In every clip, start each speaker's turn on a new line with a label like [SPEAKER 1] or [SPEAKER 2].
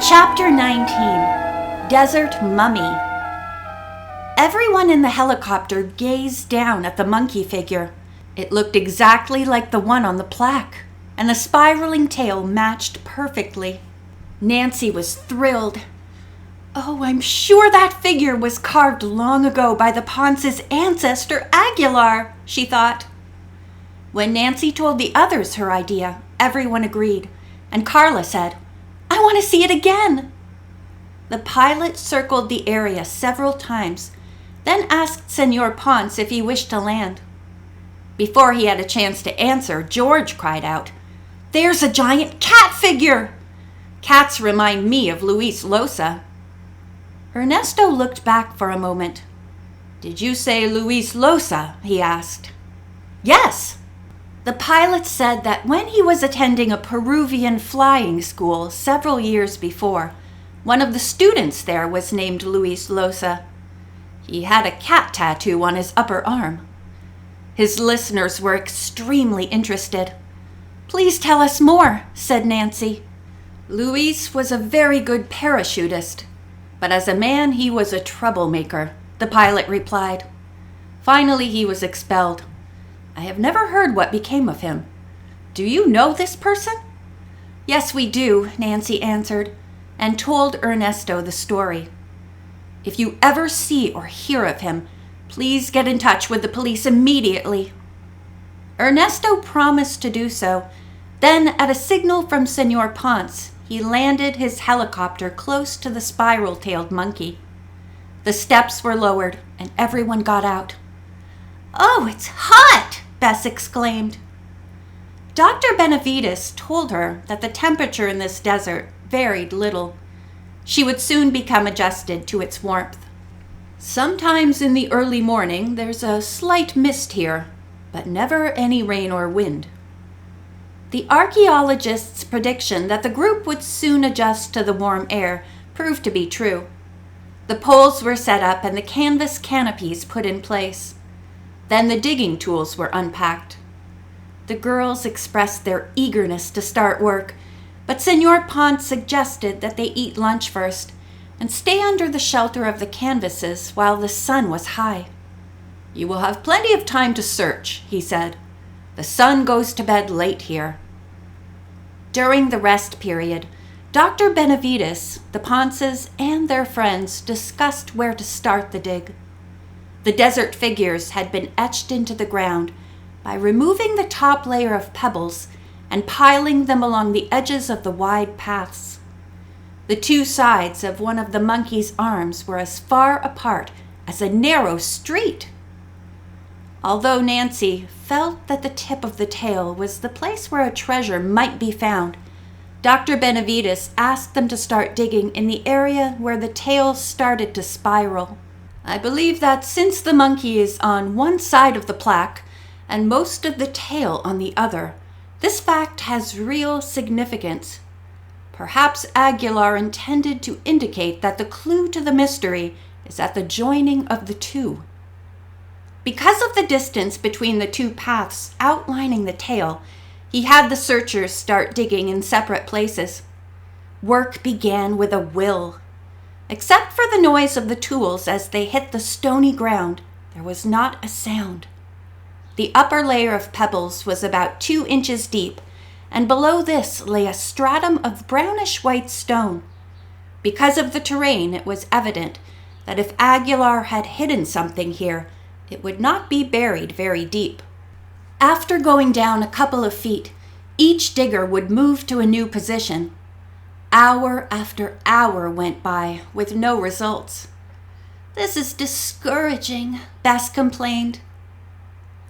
[SPEAKER 1] Chapter 19, Desert Mummy. Everyone in the helicopter gazed down at the monkey figure. It looked exactly like the one on the plaque, and the spiraling tail matched perfectly. Nancy was thrilled. "Oh, I'm sure that figure was carved long ago by the Ponce's ancestor Aguilar," she thought. When Nancy told the others her idea, everyone agreed, and Carla said, "I want to see it again." The pilot circled the area several times, then asked Senor Ponce if he wished to land. Before he had a chance to answer, George cried out, "There's a giant cat figure! Cats remind me of Luis Losa." Ernesto looked back for a moment. "Did you say Luis Losa?" he asked. "Yes." The pilot said that when he was attending a Peruvian flying school several years before, one of the students there was named Luis Losa. He had a cat tattoo on his upper arm. His listeners were extremely interested. "Please tell us more," said Nancy. "Luis was a very good parachutist, but as a man he was a troublemaker," the pilot replied. "Finally he was expelled. I have never heard what became of him. Do you know this person?" "Yes, we do," Nancy answered, and told Ernesto the story. "If you ever see or hear of him, please get in touch with the police immediately." Ernesto promised to do so. Then, at a signal from Senor Ponce, he landed his helicopter close to the spiral-tailed monkey. The steps were lowered, and everyone got out. "Oh, it's hot!" Bess exclaimed. Dr. Benavides told her that the temperature in this desert varied little. She would soon become adjusted to its warmth. "Sometimes in the early morning there's a slight mist here, but never any rain or wind." The archaeologists' prediction that the group would soon adjust to the warm air proved to be true. The poles were set up and the canvas canopies put in place. Then the digging tools were unpacked. The girls expressed their eagerness to start work, but Senor Ponce suggested that they eat lunch first and stay under the shelter of the canvases while the sun was high. "You will have plenty of time to search," he said. "The sun goes to bed late here." During the rest period, Dr. Benavides, the Ponces, and their friends discussed where to start the dig. The desert figures had been etched into the ground by removing the top layer of pebbles and piling them along the edges of the wide paths. The two sides of one of the monkey's arms were as far apart as a narrow street. Although Nancy felt that the tip of the tail was the place where a treasure might be found, Dr. Benavides asked them to start digging in the area where the tail started to spiral. "I believe that since the monkey is on one side of the plaque and most of the tail on the other, this fact has real significance. Perhaps Aguilar intended to indicate that the clue to the mystery is at the joining of the two." Because of the distance between the two paths outlining the tail, he had the searchers start digging in separate places. Work began with a will. Except for the noise of the tools as they hit the stony ground, there was not a sound. The upper layer of pebbles was about 2 inches deep, and below this lay a stratum of brownish-white stone. Because of the terrain, it was evident that if Aguilar had hidden something here, it would not be buried very deep. After going down a couple of feet, each digger would move to a new position. Hour after hour went by with no results. "This is discouraging," Bess complained.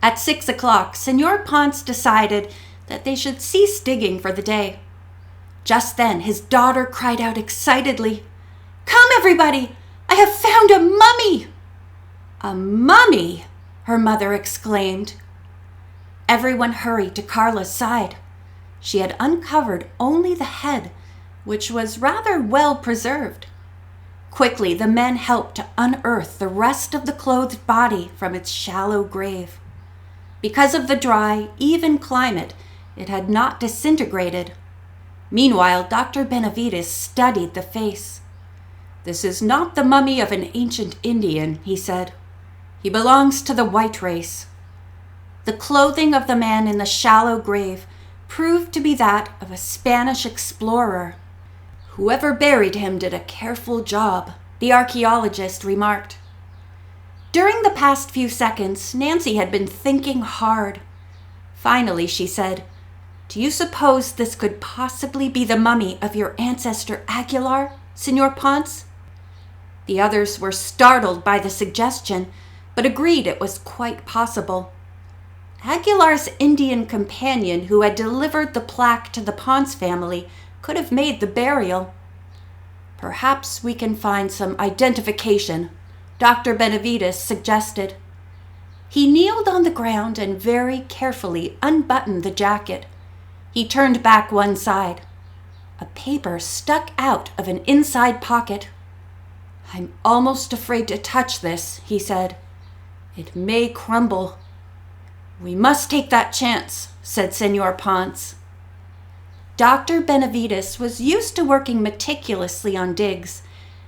[SPEAKER 1] At 6 o'clock, Senor Ponce decided that they should cease digging for the day. Just then, his daughter cried out excitedly, "Come, everybody! I have found a mummy!" "A mummy!" her mother exclaimed. Everyone hurried to Carla's side. She had uncovered only the head, which was rather well preserved. Quickly, the men helped to unearth the rest of the clothed body from its shallow grave. Because of the dry, even climate, it had not disintegrated. Meanwhile, Dr. Benavides studied the face. "This is not the mummy of an ancient Indian," he said. "He belongs to the white race." The clothing of the man in the shallow grave proved to be that of a Spanish explorer. "Whoever buried him did a careful job," the archaeologist remarked. During the past few seconds, Nancy had been thinking hard. Finally, she said, "Do you suppose this could possibly be the mummy of your ancestor Aguilar, Senor Ponce?" The others were startled by the suggestion, but agreed it was quite possible. Aguilar's Indian companion who had delivered the plaque to the Ponce family could have made the burial. "Perhaps we can find some identification," Dr. Benavides suggested. He kneeled on the ground and very carefully unbuttoned the jacket. He turned back one side. A paper stuck out of an inside pocket. "I'm almost afraid to touch this," he said. "It may crumble." "We must take that chance," said Senor Ponce. Dr. Benavides was used to working meticulously on digs,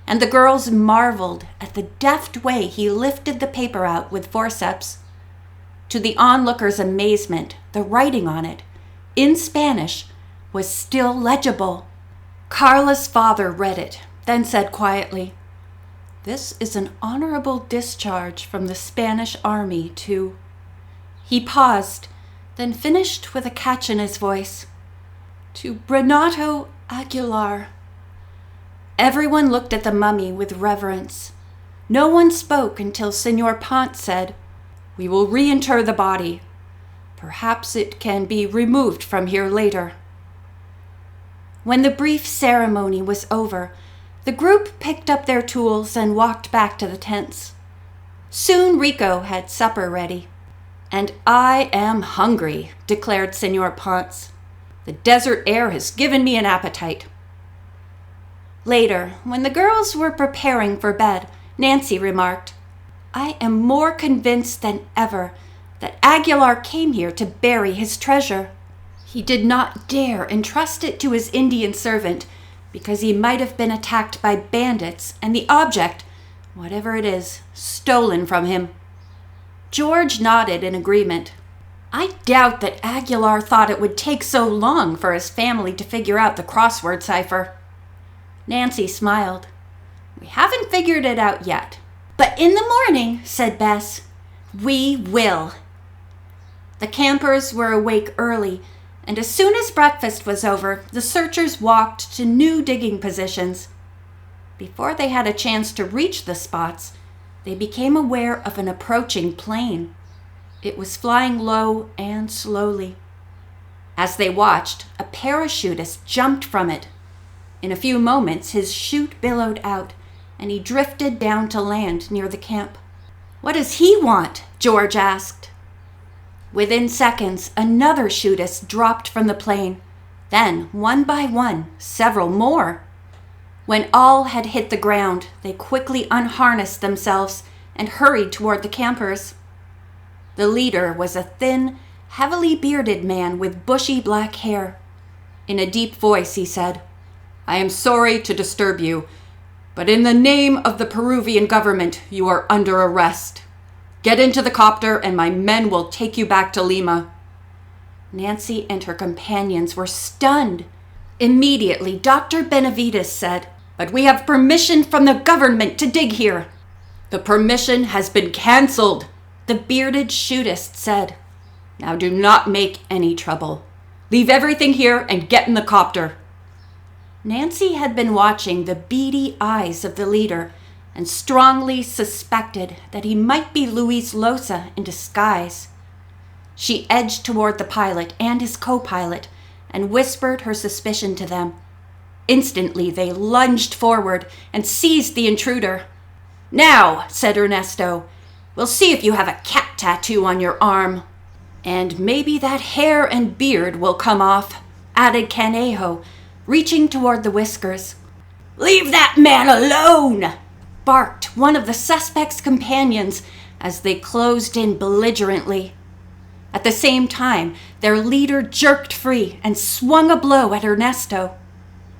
[SPEAKER 1] and the girls marveled at the deft way he lifted the paper out with forceps. To the onlookers' amazement, the writing on it, in Spanish, was still legible. Carla's father read it, then said quietly, "This is an honorable discharge from the Spanish army to—" He paused, then finished with a catch in his voice, "to Renato Aguilar." Everyone looked at the mummy with reverence. No one spoke until Senor Ponce said, "We will reinter the body. Perhaps it can be removed from here later." When the brief ceremony was over, the group picked up their tools and walked back to the tents. Soon Rico had supper ready. "And I am hungry," declared Senor Ponce. "The desert air has given me an appetite." Later, when the girls were preparing for bed, Nancy remarked, "I am more convinced than ever that Aguilar came here to bury his treasure. He did not dare entrust it to his Indian servant because he might have been attacked by bandits and the object, whatever it is, stolen from him." George nodded in agreement. "I doubt that Aguilar thought it would take so long for his family to figure out the crossword cipher." Nancy smiled. "We haven't figured it out yet. But in the morning," said Bess, "we will." The campers were awake early, and as soon as breakfast was over, the searchers walked to new digging positions. Before they had a chance to reach the spots, they became aware of an approaching plane. It was flying low and slowly. As they watched, a parachutist jumped from it. In a few moments, his chute billowed out, and he drifted down to land near the camp. "What does he want?" George asked. Within seconds, another chutist dropped from the plane. Then, one by one, several more. When all had hit the ground, they quickly unharnessed themselves and hurried toward the campers. The leader was a thin, heavily bearded man with bushy black hair. In a deep voice, he said, "I am sorry to disturb you, but in the name of the Peruvian government, you are under arrest. Get into the copter and my men will take you back to Lima." Nancy and her companions were stunned. Immediately, Dr. Benavides said, "But we have permission from the government to dig here." "The permission has been cancelled," the bearded chutist said. "Now do not make any trouble. Leave everything here and get in the copter." Nancy had been watching the beady eyes of the leader and strongly suspected that he might be Luis Loza in disguise. She edged toward the pilot and his co-pilot and whispered her suspicion to them. Instantly, they lunged forward and seized the intruder. "Now," said Ernesto, "we'll see if you have a cat tattoo on your arm." "And maybe that hair and beard will come off," added Canejo, reaching toward the whiskers. "Leave that man alone!" barked one of the suspect's companions as they closed in belligerently. At the same time, their leader jerked free and swung a blow at Ernesto.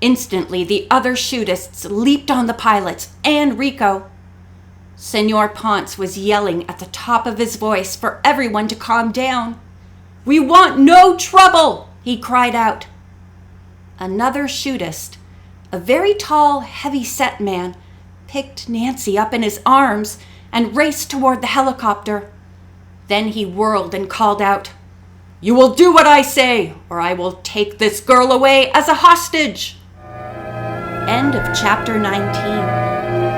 [SPEAKER 1] Instantly, the other shootists leaped on the pilots and Rico. Senor Ponce was yelling at the top of his voice for everyone to calm down. "We want no trouble!" he cried out. Another shootist, a very tall, heavy-set man, picked Nancy up in his arms and raced toward the helicopter. Then he whirled and called out, "You will do what I say, or I will take this girl away as a hostage." End of chapter 19.